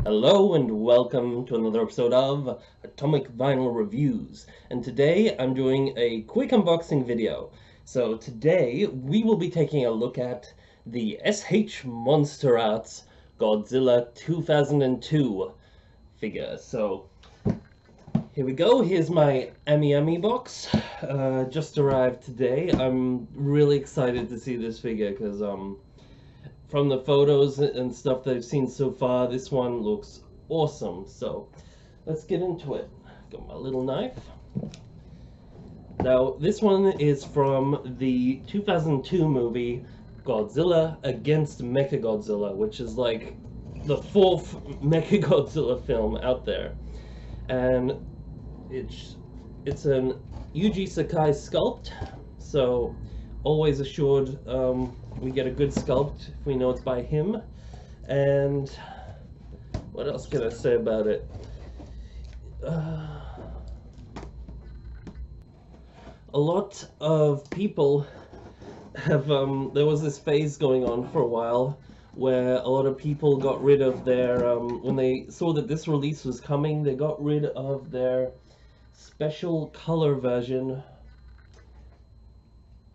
Hello and welcome to another episode of Atomic Vinyl Reviews. And today I'm doing a quick unboxing video. So today we will be taking a look at the MonsterArts Godzilla 2002 figure. So here we go. Here's my Ami box. Just arrived today. I'm really excited to see this figure because from the photos and stuff that I've seen so far, this one looks awesome. So let's get into it. Got my little knife. Now this one is from the 2002 movie Godzilla against Mechagodzilla, which is like the fourth Mechagodzilla film out there, and it's an Yuji Sakai sculpt, so always assured we get a good sculpt if we know it's by him. And what else can I say about it? A lot of people have there was this phase going on for a while where a lot of people got rid of their when they saw that this release was coming, they got rid of their special color version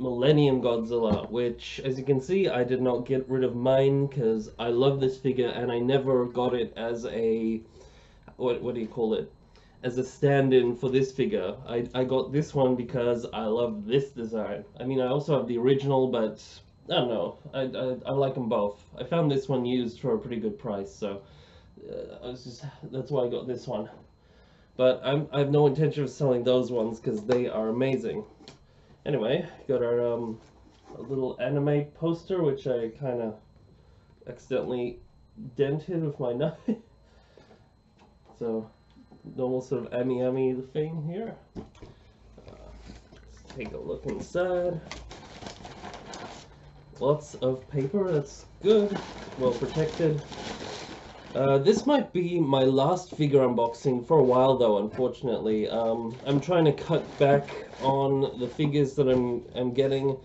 Millennium Godzilla, which, as you can see, I did not get rid of mine because I love this figure and I never got it as a, what do you call it, as a stand-in for this figure. I got this one because I love this design. I mean, I also have the original, but I don't know, I like them both. I found this one used for a pretty good price, so that's why I got this one. But I have no intention of selling those ones because they are amazing. Anyway, got our a little anime poster, which I kind of accidentally dented with my knife. So, normal sort of Ami thing here. Let's take a look inside. Lots of paper, that's good, well protected. This might be my last figure unboxing for a while though, unfortunately. I'm trying to cut back on the figures that I'm getting,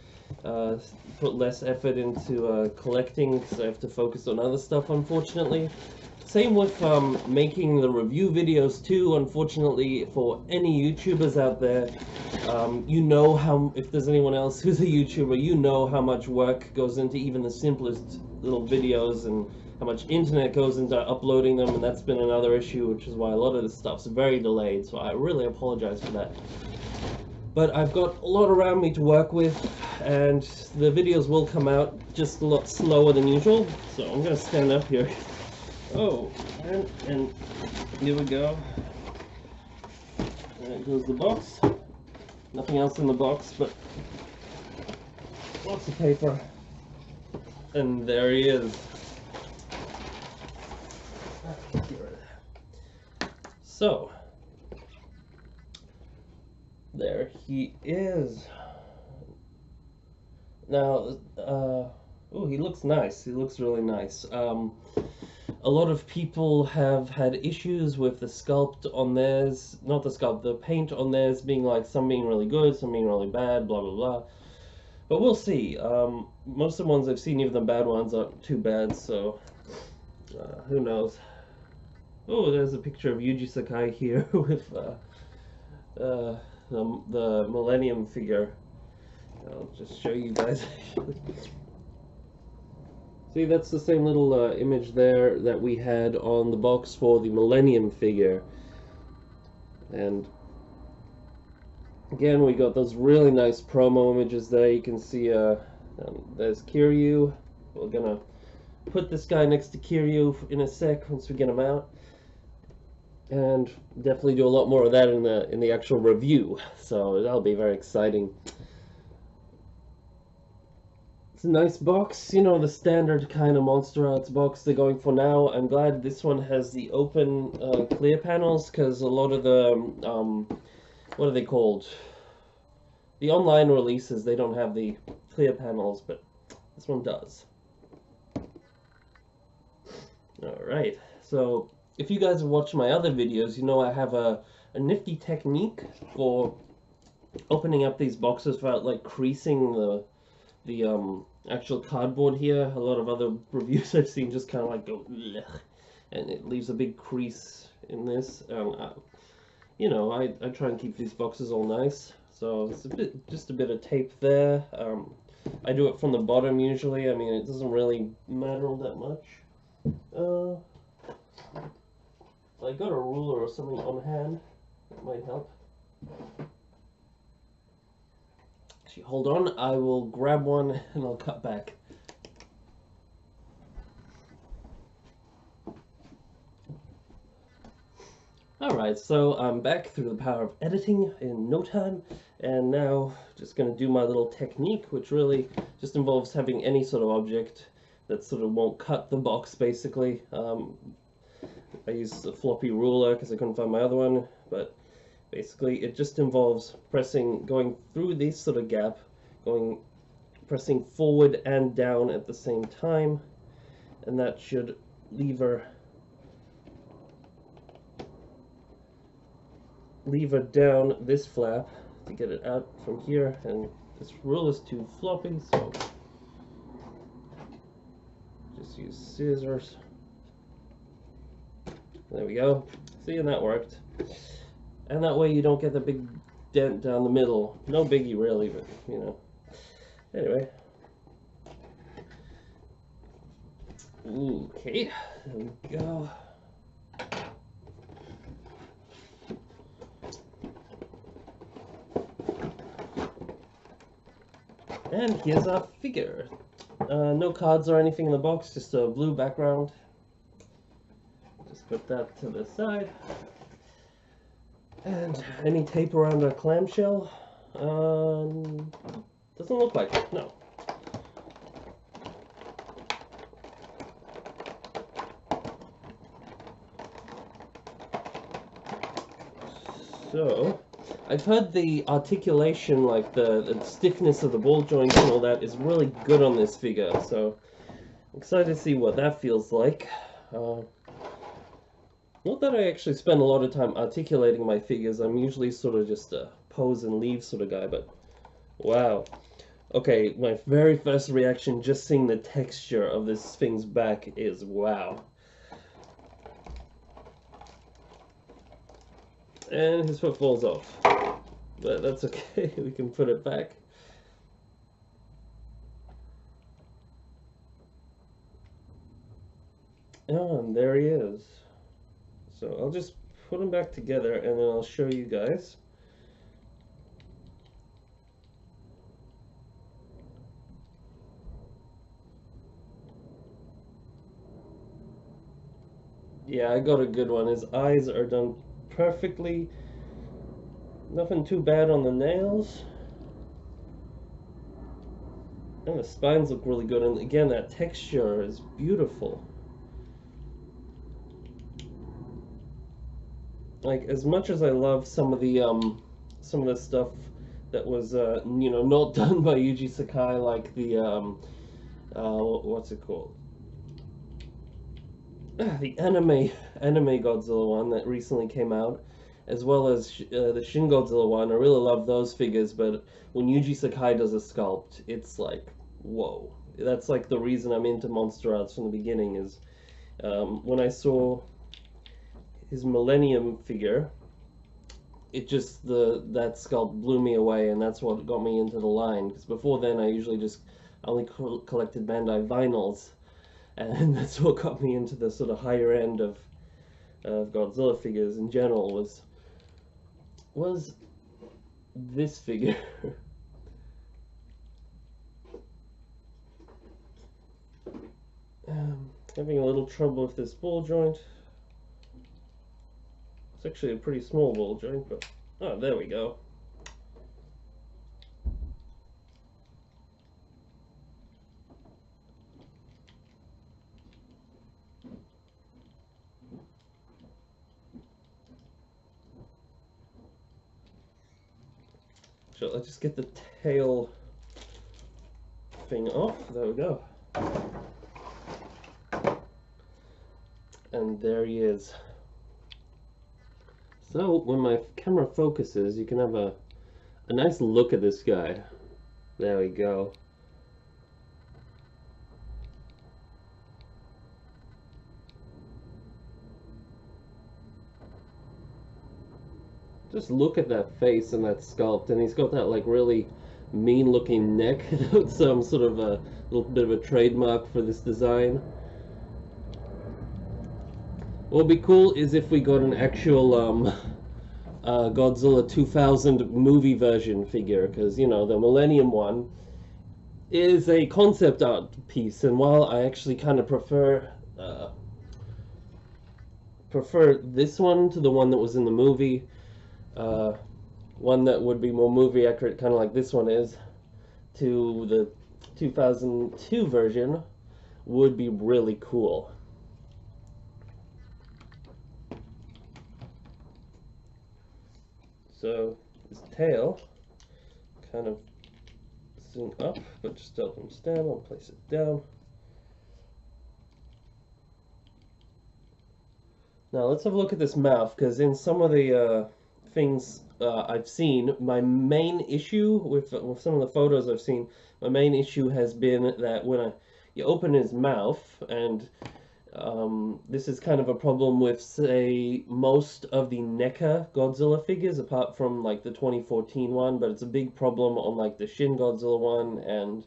put less effort into collecting because I have to focus on other stuff, unfortunately. Same with making the review videos too, unfortunately. For any YouTubers out there, you know how, if there's anyone else who's a YouTuber, you know how much work goes into even the simplest little videos and how much internet goes into uploading them, and that's been another issue, which is why a lot of this stuff's very delayed, so I really apologize for that. But I've got a lot around me to work with, and the videos will come out just a lot slower than usual, so I'm gonna stand up here. Oh, and here we go. There goes the box. Nothing else in the box, but lots of paper. And there he is. So, there he is. Now, oh, he looks nice. He looks really nice. A lot of people have had issues with the sculpt on theirs, not the sculpt, the paint on theirs being like, some being really good, some being really bad, blah, blah, blah. But we'll see. Most of the ones I've seen, even the bad ones, aren't too bad, so who knows. Oh, there's a picture of Yuji Sakai here with the Millennium figure. I'll just show you guys. See, that's the same little image there that we had on the box for the Millennium figure. And again, we got those really nice promo images there. You can see there's Kiryu. We're gonna put this guy next to Kiryu in a sec once we get him out. And definitely do a lot more of that in the actual review, so that'll be very exciting. It's a nice box, you know, the standard kind of MonsterArts box they're going for now. I'm glad this one has the open clear panels, because a lot of the what are they called? The online releases, they don't have the clear panels, but this one does. Alright, so if you guys have watched my other videos, you know I have a nifty technique for opening up these boxes without like creasing the actual cardboard here. A lot of other reviews I've seen just kind of like go blech. and it leaves a big crease in this. You know, I try and keep these boxes all nice, so it's just a bit of tape there. I do it from the bottom usually. I mean, it doesn't really matter all that much. I got a ruler or something on hand. That might help. Actually, hold on. I will grab one and I'll cut back. Alright, so I'm back through the power of editing in no time, and now just going to do my little technique, which really just involves having any sort of object that sort of won't cut the box, basically. I used a floppy ruler because I couldn't find my other one, but basically it just involves going through this sort of gap, pressing forward and down at the same time, and that should lever down this flap to get it out from here, and this rule is too floppy, so just use scissors. There we go. See, and that worked. And that way you don't get the big dent down the middle. No biggie really, but you know. Anyway. Okay, there we go. And here's our figure. No cards or anything in the box, just a blue background. Just put that to the side. And any tape around our clamshell? Doesn't look like it, no. So, I've heard the articulation, like the stiffness of the ball joints and all that, is really good on this figure, so I'm excited to see what that feels like. Not that I actually spend a lot of time articulating my figures. I'm usually sort of just a pose and leave sort of guy, but wow. Okay, my very first reaction just seeing the texture of this thing's back is wow. And his foot falls off, but that's okay. We can put it back. Oh, and there he is. So I'll just put them back together and then I'll show you guys. Yeah, I got a good one. His eyes are done perfectly. Nothing too bad on the nails. And the spines look really good. And again, that texture is beautiful. Like, as much as I love some of the stuff that was you know, not done by Yuji Sakai, like the what's it called? The anime Godzilla one that recently came out, as well as the Shin Godzilla one. I really love those figures, but when Yuji Sakai does a sculpt, it's like, whoa. That's like the reason I'm into MonsterArts from the beginning, is when I saw his Millennium figure, it just, that sculpt blew me away, and that's what got me into the line, because before then I usually just only collected Bandai vinyls, and that's what got me into the sort of higher end of Godzilla figures in general, was this figure. Having a little trouble with this ball joint. It's actually a pretty small ball joint, but oh, there we go. So let's just get the tail thing off. There we go. And there he is. So when my camera focuses, you can have a nice look at this guy. There we go. Just look at that face and that sculpt, and he's got that like really mean looking neck. It's sort of a little bit of a trademark for this design. What would be cool is if we got an actual Godzilla 2000 movie version figure, because you know the Millennium one is a concept art piece, and while I actually kind of prefer this one to the one that was in the movie, one that would be more movie accurate, kind of like this one is, to the 2002 version, would be really cool. So his tail kind of zoom up, but just help him stand. I'll place it down. Now let's have a look at this mouth, because in some of the things I've seen, my main issue with some of the photos I've seen, my main issue has been that when you open his mouth, and this is kind of a problem with, say, most of the NECA Godzilla figures, apart from like the 2014 one, but it's a big problem on like the Shin Godzilla one and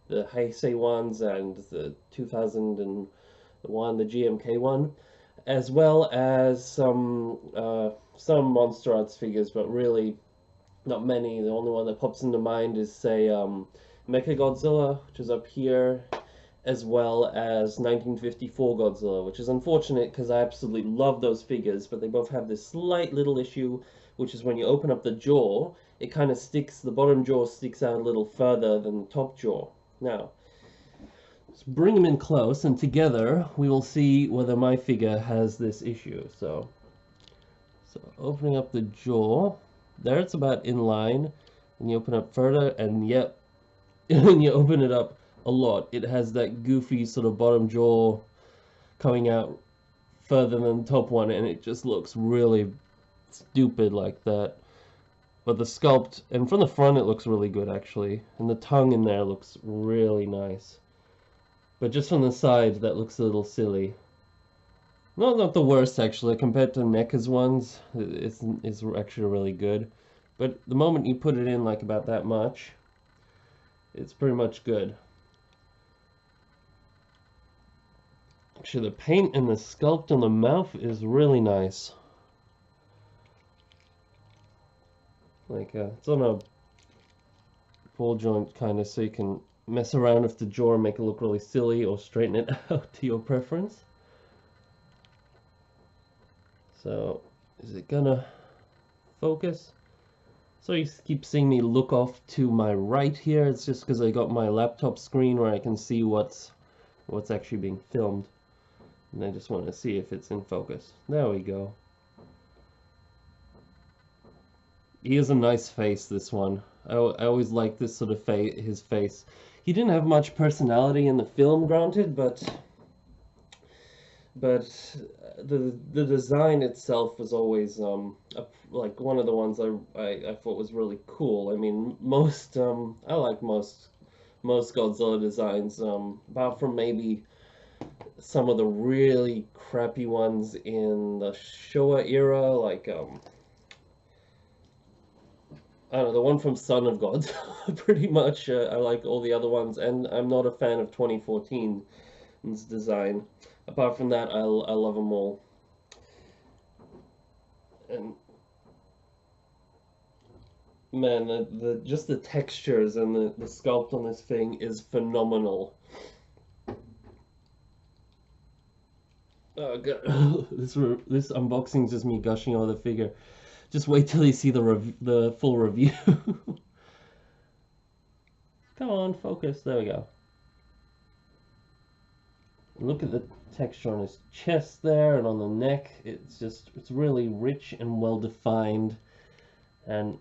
the Heisei ones and the 2001, the GMK one, as well as some MonsterArts figures, but really not many. The only one that pops into mind is, say, Mechagodzilla, which is up here, as well as 1954 Godzilla, which is unfortunate because I absolutely love those figures, but they both have this slight little issue, which is when you open up the jaw, it kind of sticks, the bottom jaw sticks out a little further than the top jaw. Now, let's bring them in close, and together we will see whether my figure has this issue. So opening up the jaw, there it's about in line, and you open up further, and yep, when you open it up a lot, it has that goofy sort of bottom jaw coming out further than the top one, and it just looks really stupid like that. But the sculpt, and from the front it looks really good actually, and the tongue in there looks really nice. But just from the side, that looks a little silly. Not the worst actually, compared to NECA's ones, it's actually really good. But the moment you put it in like about that much, it's pretty much good. Actually, the paint and the sculpt on the mouth is really nice. Like, it's on a ball joint kind of, so you can mess around with the jaw and make it look really silly, or straighten it out to your preference. So, is it gonna focus? So you keep seeing me look off to my right here. It's just because I got my laptop screen where I can see what's actually being filmed. And I just want to see if it's in focus. There we go. He has a nice face, this one. I always like this sort of his face. He didn't have much personality in the film, granted, but the design itself was always like one of the ones I thought was really cool. I mean, I like most Godzilla designs, apart from maybe some of the really crappy ones in the Showa era, like I don't know, the one from Son of God. Pretty much, I like all the other ones, and I'm not a fan of 2014's design. Apart from that, I love them all. And man, just the textures and the sculpt on this thing is phenomenal. Oh god, this unboxing is just me gushing over the figure. Just wait till you see the full review. Come on, focus. There we go. Look at the texture on his chest there and on the neck. It's really rich and well defined, and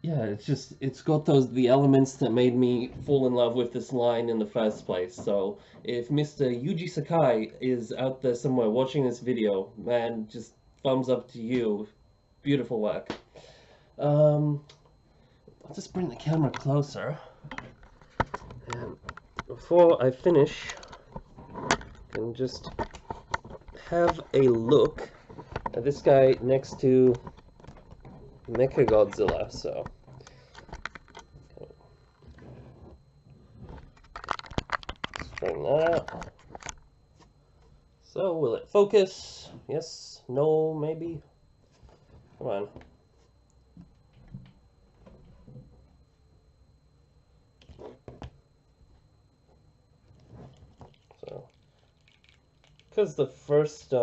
yeah, it's got the elements that made me fall in love with this line in the first place. So if Mr. Yuji Sakai is out there somewhere watching this video, man, just thumbs up to you. Beautiful work. I'll just bring the camera closer, and before I finish, I can just have a look this guy next to Godzilla. So straighten that out. So will it focus? Yes, no, maybe. Come on. So, because the first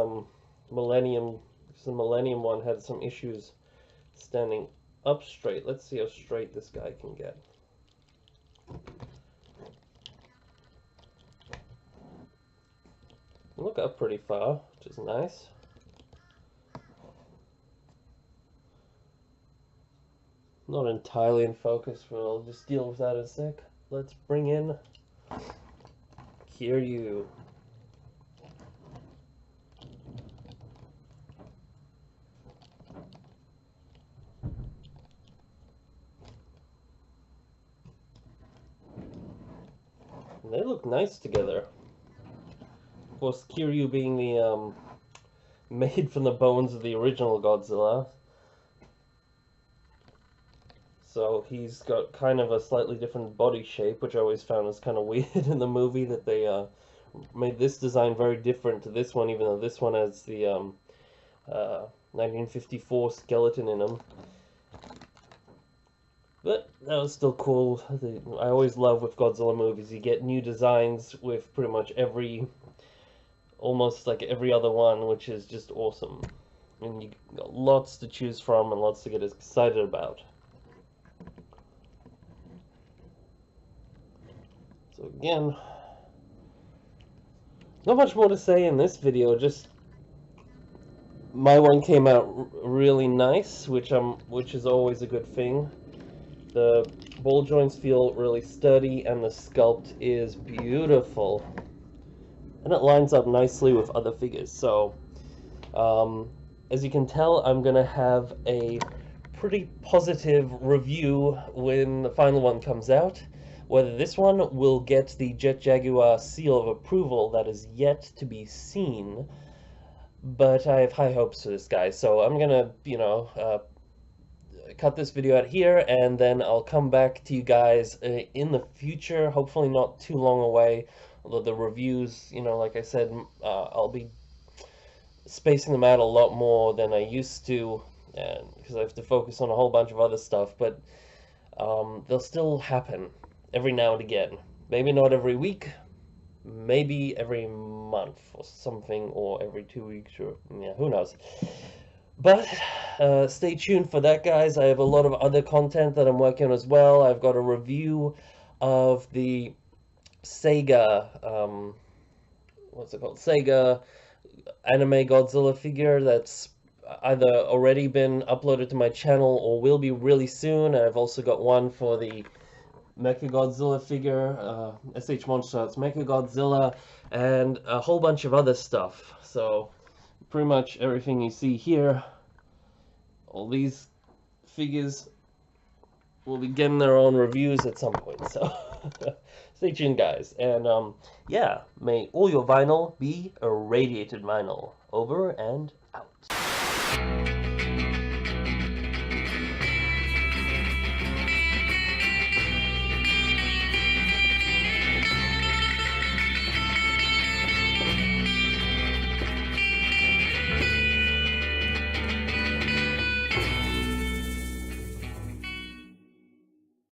Millennium, the Millennium one had some issues standing up straight. Let's see how straight this guy can get. Look up pretty far, which is nice. Not entirely in focus, but I'll just deal with that in a sec. Let's bring in Kiryu. And they look nice together. Of course, Kiryu being the made from the bones of the original Godzilla. So he's got kind of a slightly different body shape, which I always found was kind of weird in the movie, that they made this design very different to this one, even though this one has the 1954 skeleton in him. But that was still cool. I always love with Godzilla movies, you get new designs with pretty much almost like every other one, which is just awesome. And you got lots to choose from and lots to get excited about. So again, not much more to say in this video, just my one came out really nice, which is always a good thing. The ball joints feel really sturdy and the sculpt is beautiful. And it lines up nicely with other figures. So, as you can tell, I'm going to have a pretty positive review when the final one comes out. Whether this one will get the Jet Jaguar seal of approval, that is yet to be seen. But I have high hopes for this guy. So I'm going to, cut this video out here, and then I'll come back to you guys in the future, hopefully not too long away, although the reviews, like I said, I'll be spacing them out a lot more than I used to, because I have to focus on a whole bunch of other stuff, but they'll still happen every now and again. Maybe not every week, maybe every month or something, or every 2 weeks, or yeah, who knows. But stay tuned for that, guys. I have a lot of other content that I'm working on as well. I've got a review of the Sega, what's it called? Sega anime Godzilla figure that's either already been uploaded to my channel or will be really soon. And I've also got one for the Mechagodzilla figure, SH MonsterArts Mechagodzilla, and a whole bunch of other stuff. So pretty much everything you see here, all these figures will be getting their own reviews at some point, so stay tuned, guys. And yeah, may all your vinyl be irradiated vinyl. Over and out.